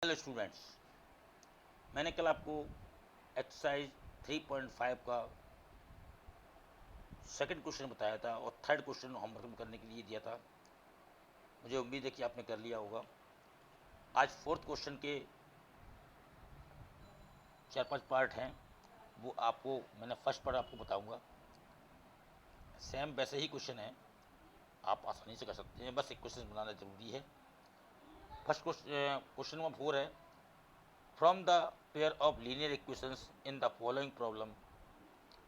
Hello students, मैंने कल आपको एक्सरसाइज 3.5 का सेकंड क्वेश्चन बताया था और थर्ड क्वेश्चन होमवर्क करने के लिए दिया था। मुझे उम्मीद है कि आपने कर लिया होगा। आज फोर्थ क्वेश्चन के 4-5 पार्ट हैं, वो आपको मैंने फर्स्ट पार्ट आपको बताऊंगा। सेम वैसे ही क्वेश्चन है, आप आसानी से कर सकते हैं, बस एक क्वेश्चन बनाना ज़रूरी है। फर्स्ट क्वेश्चन नंबर 4 है, from the pair of linear equations in the following problem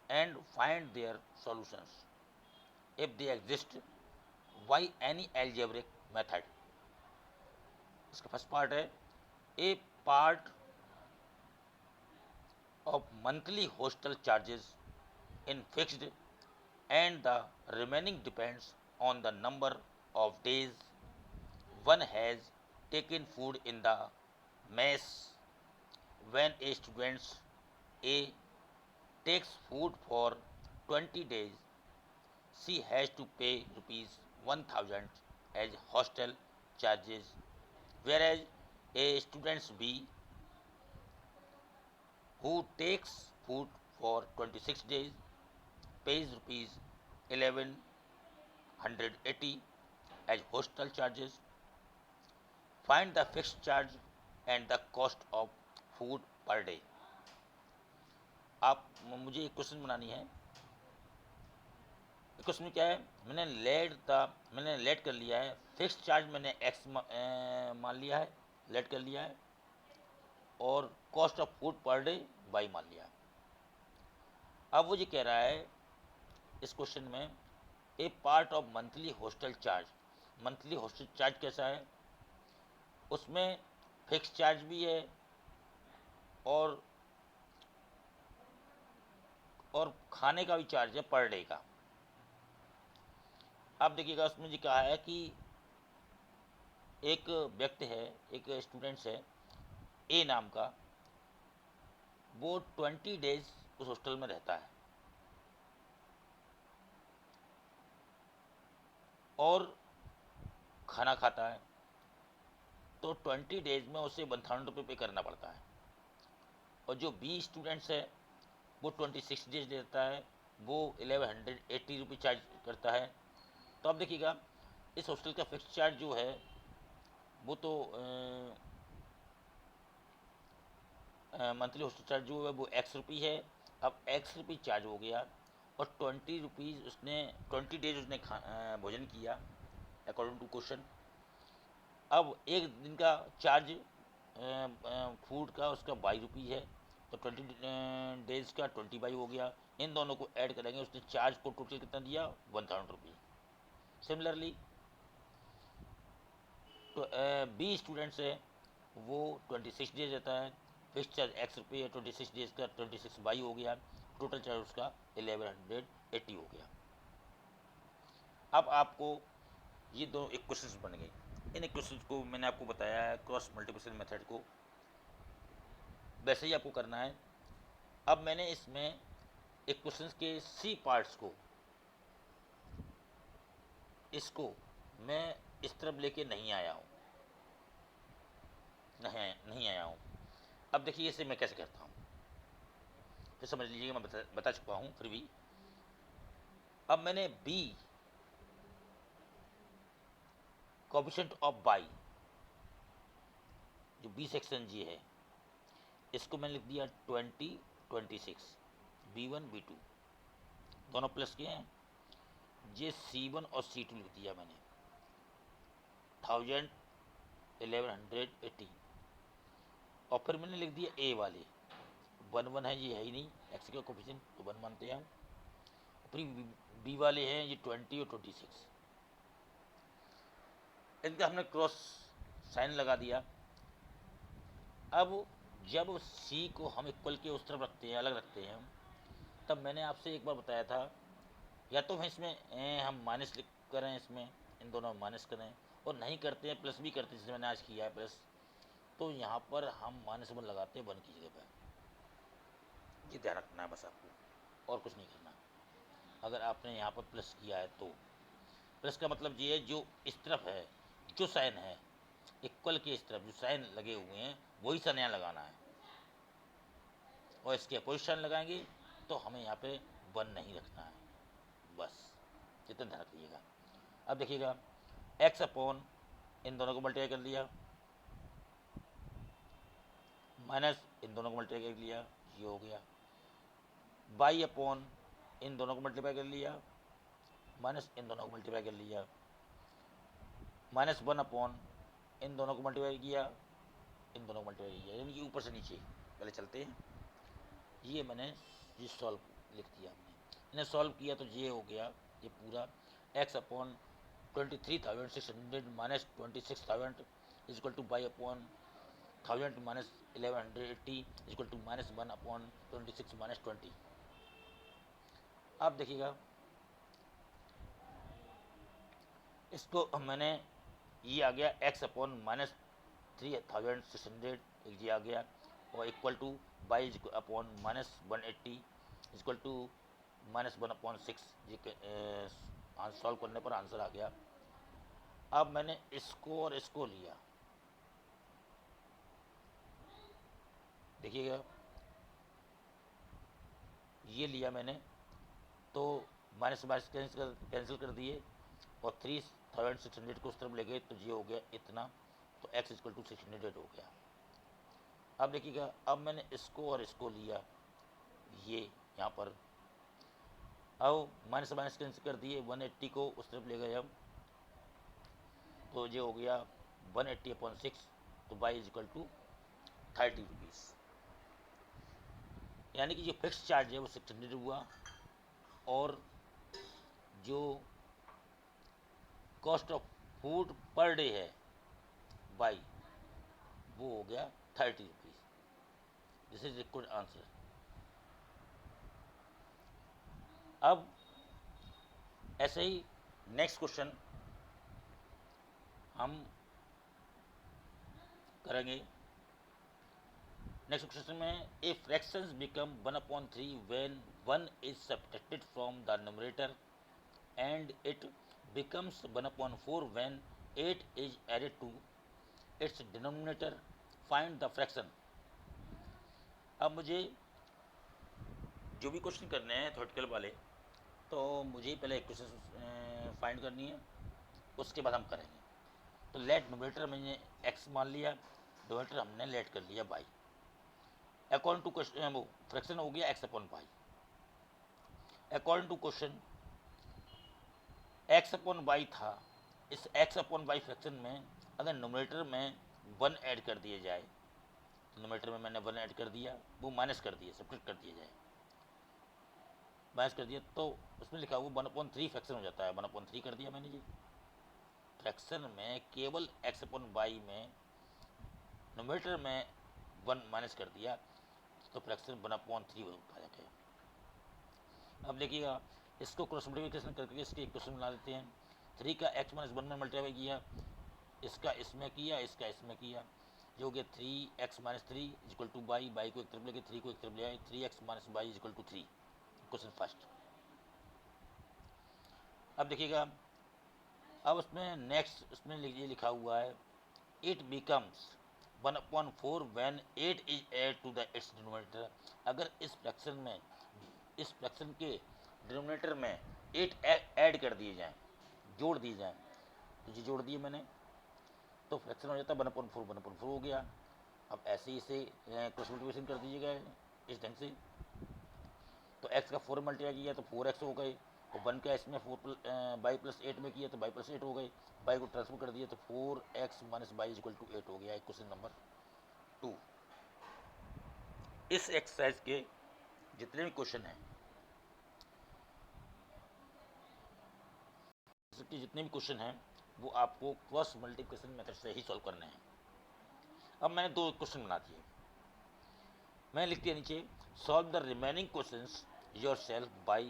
and find their solutions if they exist by any algebraic method. इसका फर्स्ट पार्ट है, ए part of monthly hostel charges in fixed and the remaining depends on the number of days one has taken food in the mess. When a student A takes food for 20 days, she has to pay rupees 1000 as hostel charges, whereas a student B who takes food for 26 days pays rupees 1180 as hostel charges. Find the fixed charge and the cost of food per day. आप मुझे एक question बनानी है। Question में क्या है, मैंने late कर लिया है, फिक्स चार्ज मैंने एक्स मान लिया है, लेट कर लिया है, और cost of food per day Y मान लिया है। अब वो ये कह रहा है इस क्वेश्चन में, a part of monthly hostel charge. Monthly hostel charge कैसा है, उसमें फिक्स चार्ज भी है और खाने का भी चार्ज है पर डे का। अब देखिएगा, उसमें ये कहा है कि एक व्यक्ति है, एक स्टूडेंट्स है ए नाम का, वो 20 डेज उस हॉस्टल में रहता है और खाना खाता है, तो 20 डेज में उसे 1000 रुपये पे करना पड़ता है। और जो बी स्टूडेंट्स है वो 26 डेज रहता है, वो 1180 रुपये चार्ज करता है। तो अब देखिएगा, इस हॉस्टल का फिक्स चार्ज जो है वो तो मंथली हॉस्टल चार्ज जो है वो एक्स रुपये है। अब एक्स रुपये चार्ज हो गया और 20 रुपीज़ उसने 20 डेज उसने भोजन किया अकॉर्डिंग टू क्वेश्चन। अब एक दिन का चार्ज फूड का उसका 22 रुपये है, तो 20 डेज का 20 बाई हो गया। इन दोनों को ऐड करेंगे, उसने चार्ज को टोटल कितना दिया, 1000 रुपये। सिमिलरली तो बी स्टूडेंट्स है, वो 26 डेज रहता है, फिक्स चार्ज एक्स रुपये है, 26 डेज का 26 बाई हो गया, टोटल चार्ज उसका 1180 हो गया। अब आपको ये दो एक क्वेश्चन बन गए। इन क्वेश्चन को मैंने आपको बताया है क्रॉस मल्टीप्लिकेशन मेथड को, वैसे ही आपको करना है। अब मैंने इसमें एक क्वेश्चन के सी पार्ट्स को, इसको मैं इस तरफ लेके नहीं आया हूँ, नहीं आया हूँ। अब देखिए इसे मैं कैसे करता हूँ, फिर समझ लीजिएगा, मैं बता चुका हूँ फिर भी। अब मैंने बी कोएफिशिएंट ऑफ बाई, जो बी सेक्शन जी है, इसको मैंने लिख दिया 20 26, B1 B2 दोनों प्लस के हैं। ये C1 और C2 लिख दिया मैंने 1000 1180, और फिर मैंने लिख दिया ए वाले 1 है, ये है ही नहीं एक्स का कोएफिशिएंट, तो 1 मानते हैं हम। फिर बी वाले हैं ये 20 और 26, इनका हमने क्रॉस साइन लगा दिया। अब जब सी को हम इक्वल के उस तरफ रखते हैं, अलग रखते हैं हम, तब मैंने आपसे एक बार बताया था, या तो हम इसमें हम माइनस लिख करें, इसमें इन दोनों माइनस करें, और नहीं करते हैं प्लस भी करते हैं, जैसे मैंने आज किया है प्लस, तो यहाँ पर हम -1 लगाते हैं 1 की जगह पर। ये ध्यान रखना है बस आपको, और कुछ नहीं करना। अगर आपने यहाँ पर प्लस किया है तो प्लस का मतलब ये है जो इस तरफ है, जो साइन है इक्वल के इस तरफ जो साइन लगे हुए हैं वही साइन यहाँ लगाना है, और इसके अपोजिट साइन लगाएंगे तो हमें यहाँ पे 1 नहीं रखना है, बस इतना ध्यान रखिएगा। अब देखिएगा x अपॉन इन दोनों को मल्टीप्लाई कर लिया, माइनस इन दोनों को मल्टीप्लाई कर लिया, ये हो गया। y अपॉन इन दोनों को मल्टीप्लाई कर लिया, माइनस इन दोनों को मल्टीप्लाई कर लिया, -1 अपॉन इन दोनों को मल्टीप्लाई किया, इन दोनों को मल्टीप्लाई किया, यानी कि ऊपर से नीचे। पहले चलते हैं, ये मैंने ये सॉल्व लिख दिया, मैंने सॉल्व किया तो ये हो गया ये पूरा x upon 23,600 minus 26,000 is equal to y upon 1000 minus 1180 is equal to -1 upon 26 minus 20। अब देखिएगा इसको मैंने ये आ गया x अपॉन माइनस 3600 ये आ गया, और equal to y upon minus 180 equal to -1 upon 6। ये सॉल्व करने पर आंसर आ गया। अब मैंने इसको और इसको लिया, देखिएगा ये लिया मैंने, तो माइनस माइनस कैंसिल कर दिए, और 3600 को उस तरफ ले गए तो ये हो गया इतना, तो x इक्वल टू 600 हो गया। अब देखिएगा अब मैंने इसको और इसको लिया, ये यहाँ पर, अब माइनस माइनस कैंसिल कर दिए, 180 को उस तरफ ले गए हम, तो ये हो गया 180 अपॉन 6, तो y is equal to 30 rupees, यानी कि जो फिक्स चार्ज है वो 600 हुआ, और जो cost of food per day है y वो हो गया 30 rupees. This is equal answer. अब ऐसे ही नेक्स्ट क्वेश्चन हम करेंगे। नेक्स्ट क्वेश्चन में a fractions become 1/3 when 1 is subtracted from the numerator and it becomes 1/4 when 8 is added to its denominator. Find the fraction. अब मुझे जो भी क्वेश्चन करने हैं थ्योरेटिकल वाले, तो मुझे पहले एक क्वेश्चन फाइंड करनी है, उसके बाद हम करेंगे। तो लेट न्यूमरेटर मैंने x मान लिया, डिनोमिनेटर हमने लेट कर लिया y। अकॉर्डिंग टू क्वेश्चन वो फ्रैक्शन हो गया x upon y। According to question x upon y था, इस x अपॉन y फ्रैक्शन में अगर न्यूमरेटर में 1 ऐड कर दिया जाए, न्यूमरेटर में मैंने 1 ऐड कर दिया, वो माइनस कर दिया, सब्ट्रैक्ट कर दिया जाए, माइनस कर दिया, तो उसमें लिखा हुआ 1/3 फ्रैक्शन हो जाता है। 1/3 कर दिया मैंने जी फ्रैक्शन में, केवल x अपॉन y में न्यूमरेटर में 1 माइनस कर दिया, तो फ्रैक्शन 1/3 हो गया। अब देखिएगा इसको क्रॉस मल्टीप्लिकेशन करके इसके क्वेश्चन बना लेते हैं। 3 का x माइनस 1 में मल्टीप्लाई किया, इसका इसमें किया, इसका इसमें किया, जो हो गया 3x minus 3 equal to y, y को एक तरफ लेके 3 को एक तरफ ले आए, 3x minus y equal to 3। Question first. अब देखिएगा अब उसमें नेक्स्ट उसमें ये लिखा हुआ है it becomes 1/4 when 8 is add to the its denominator. अगर इस फ्रैक्शन में, इस फ्रैक्शन के डिनोमिनेटर में 8 ऐड कर दिए जाएं, जोड़ दिए जाएं, तो ये जोड़ दिए मैंने, तो फ्रैक्शन हो जाता है 1/4, 1/4 हो गया। अब ऐसे ही इसे क्रॉस मल्टीप्लिकेशन कर दीजिएगा इस ढंग से, तो x का 4 मल्टीप्लाई किया तो 4x हो गए, और 1 का इसमें 4 y प्लस 8 में किया तो y प्लस 8 हो गए, y को ट्रांसफर कर दिया तो 4x minus y equal to 8 हो गया। Question number 2। इस एक्सरसाइज के जितने भी क्वेश्चन हैं, जितने भी क्वेश्चन हैं वो आपको क्रॉस मल्टीप्लिकेशन मेथड से ही सॉल्व करने हैं। अब मैंने 2 क्वेश्चन बना दिए, मैं लिख दिया नीचे solve the remaining questions yourself by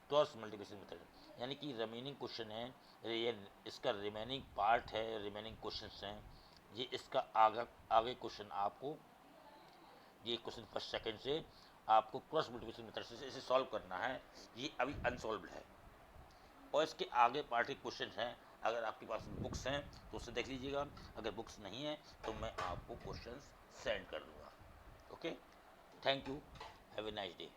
cross multiplication method, यानी कि रिमेनिंग क्वेश्चन है, ये इसका रिमेनिंग पार्ट है, रिमेनिंग क्वेश्चंस हैं, ये इसका आगे क्वेश्चन आपको, ये क्वेश्चन फर्स्ट सेकंड से आपको क्रॉस मल्टीप्लिकेशन मेथड से इसे सॉल्व करना है। ये अभी अनसॉल्व्ड है, और इसके आगे पार्ट के क्वेश्चन हैं, अगर आपके पास बुक्स हैं तो उससे देख लीजिएगा, अगर बुक्स नहीं है तो मैं आपको क्वेश्चंस सेंड कर दूंगा। Okay, thank you, have a nice day.